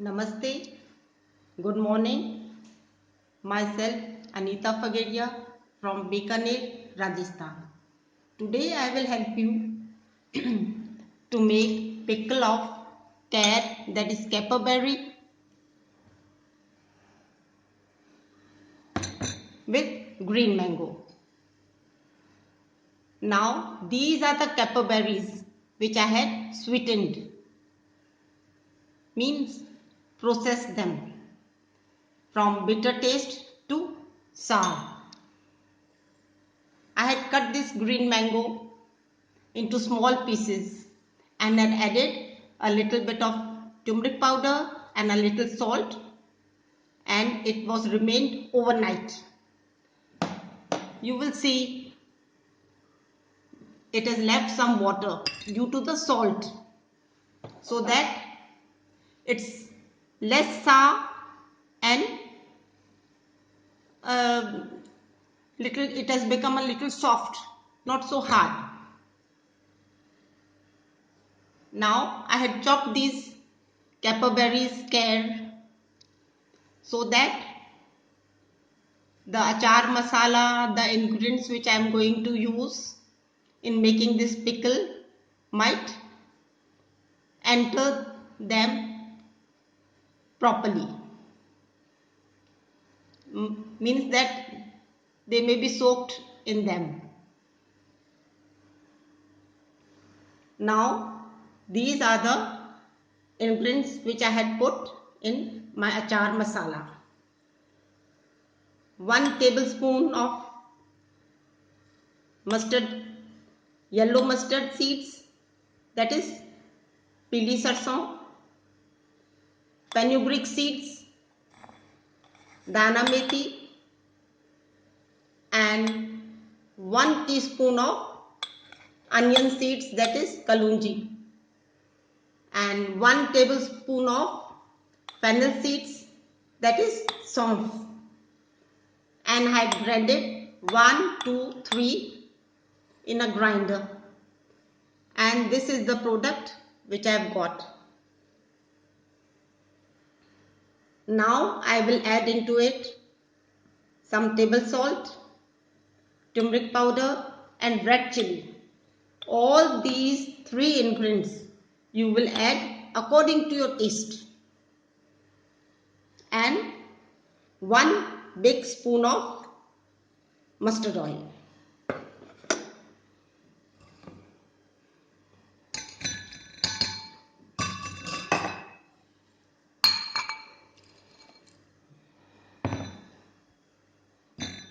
Namaste, good morning. Myself Anita Fagedia from Bikaner, Rajasthan. Today I will help you to make pickle of carrot, that is caperberry, with green mango. Now these are the caperberries which I had sweetened, means processed them from bitter taste to sour. I had cut this green mango into small pieces and had added a little bit of turmeric powder and a little salt, and it was remained overnight. You will see it has left some water due to the salt, so that it's less sour and it has become a little soft, not so hard. Now I had chopped these caperberries care so that the achar masala, the ingredients which I am going to use in making this pickle might enter them properly. Means that they may be soaked in them. Now these are the ingredients which I had put in my achar masala. 1 tablespoon of mustard, yellow mustard seeds, that is pili sarson, fenugreek seeds, dana methi, and 1 teaspoon of onion seeds, that is kalunji, and 1 tablespoon of fennel seeds, that is saunf, and I had blended 1, 2, 3 in a grinder, and this is the product which I have got. Now I will add into it some table salt, turmeric powder and red chili. All these 3 ingredients you will add according to your taste, and 1 big spoon of mustard oil.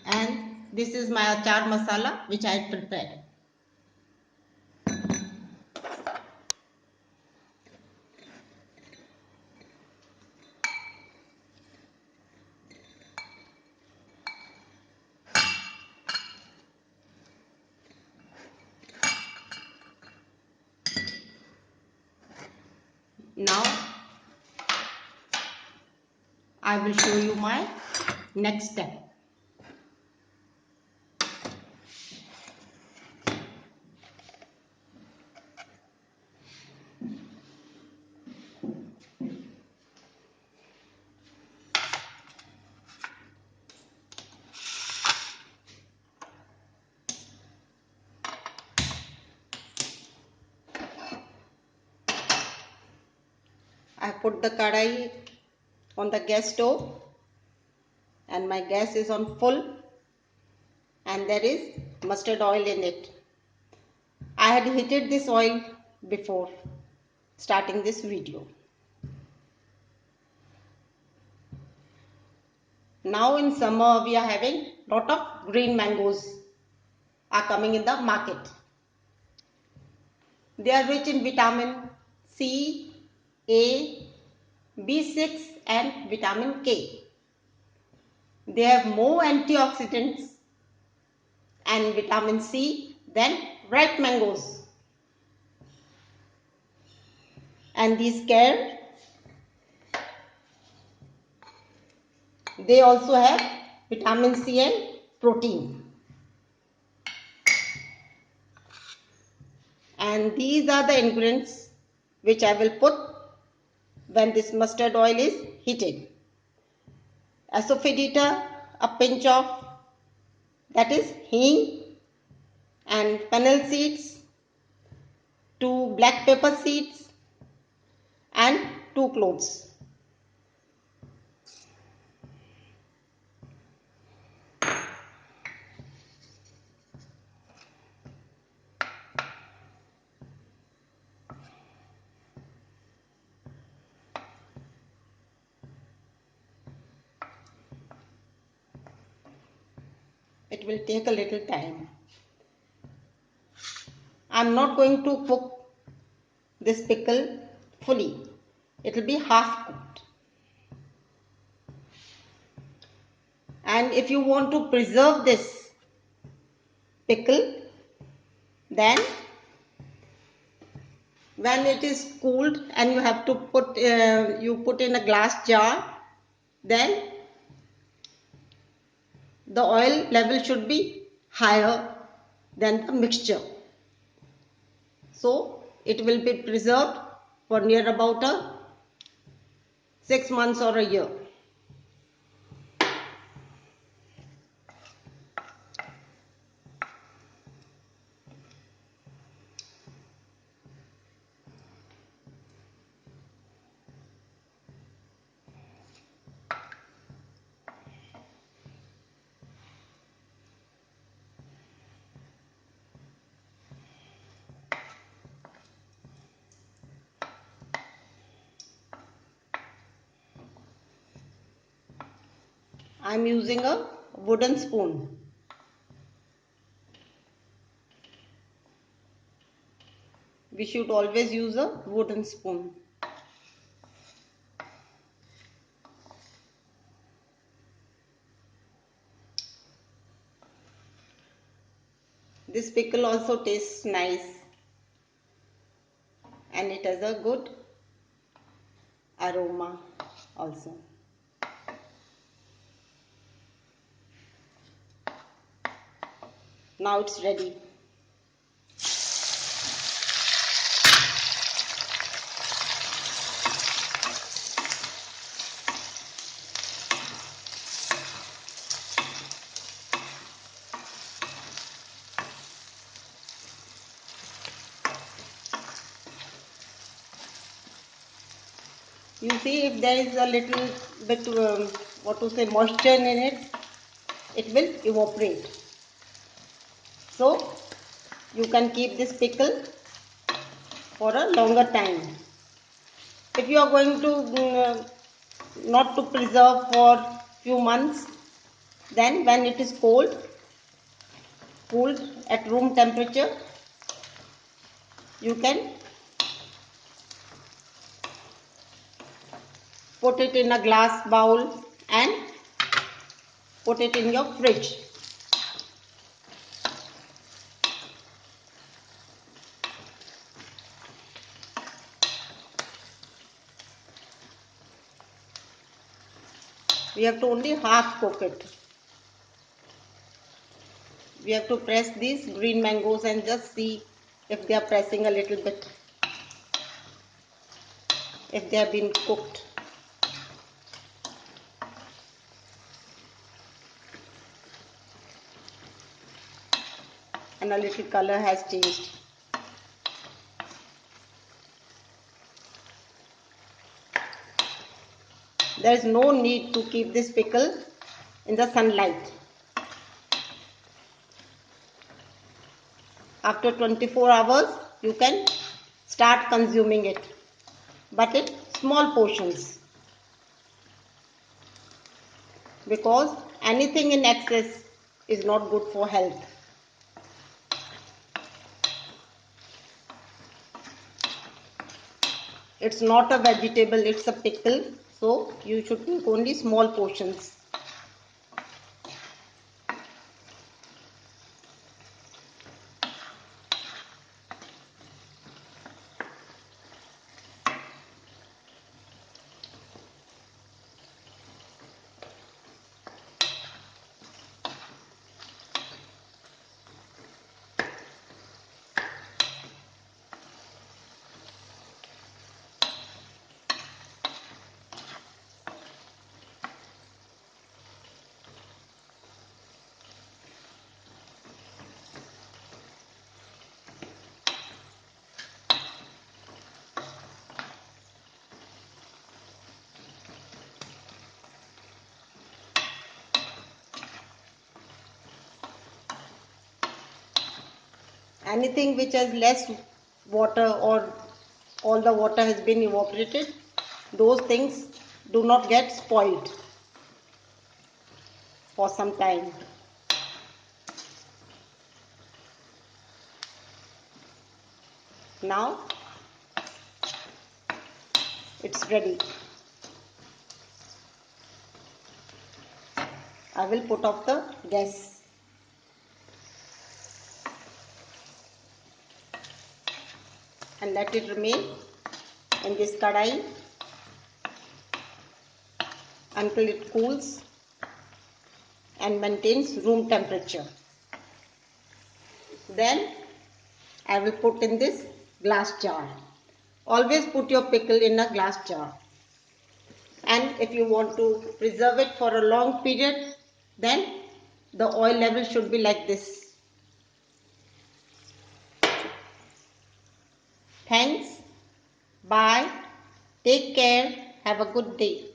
And this is my achar masala which I had prepared. Now I will show you my next step. I put the kadai on the gas stove and my gas is on full, and there is mustard oil in it. I had heated this oil before starting this video. Now in summer we are having lot of green mangoes are coming in the market. They are rich in vitamin C, A, B6 and vitamin K. They have more antioxidants and vitamin C than ripe mangoes. And these care, they also have vitamin C and protein. And these are the ingredients which I will put when this mustard oil is heated. Asafoetida, a pinch of, that is hing, and fennel seeds, 2 black pepper seeds, and 2 cloves. It will take a little time. I am not going to cook this pickle fully. It will be half cooked. And if you want to preserve this pickle, then when it is cooled and you have to put in a glass jar, then the oil level should be higher than the mixture. So it will be preserved for near about 6 months or a year. I am using a wooden spoon. We should always use a wooden spoon. This pickle also tastes nice and it has a good aroma also. Now it's ready. You see, if there is a little bit moisture in it, it will evaporate. So you can keep this pickle for a longer time. If you are going to not to preserve for few months, then when it is cooled at room temperature, you can put it in a glass bowl and put it in your fridge. We have to only half cook it. We have to press these green mangoes and just see if they are pressing a little bit, if they have been cooked. And a little color has changed. There is no need to keep this pickle in the sunlight. After 24 hours, you can start consuming it, but in small portions, because anything in excess is not good for health. It's not a vegetable, it's a pickle, so you should take only small portions. Anything which has less water or all the water has been evaporated, those things do not get spoiled for some time. Now it's ready. I will put off the gas. And let it remain in this kadai until it cools and maintains room temperature. Then I will put in this glass jar. Always put your pickle in a glass jar. And if you want to preserve it for a long period, then the oil level should be like this. Thanks. Bye. Take care. Have a good day.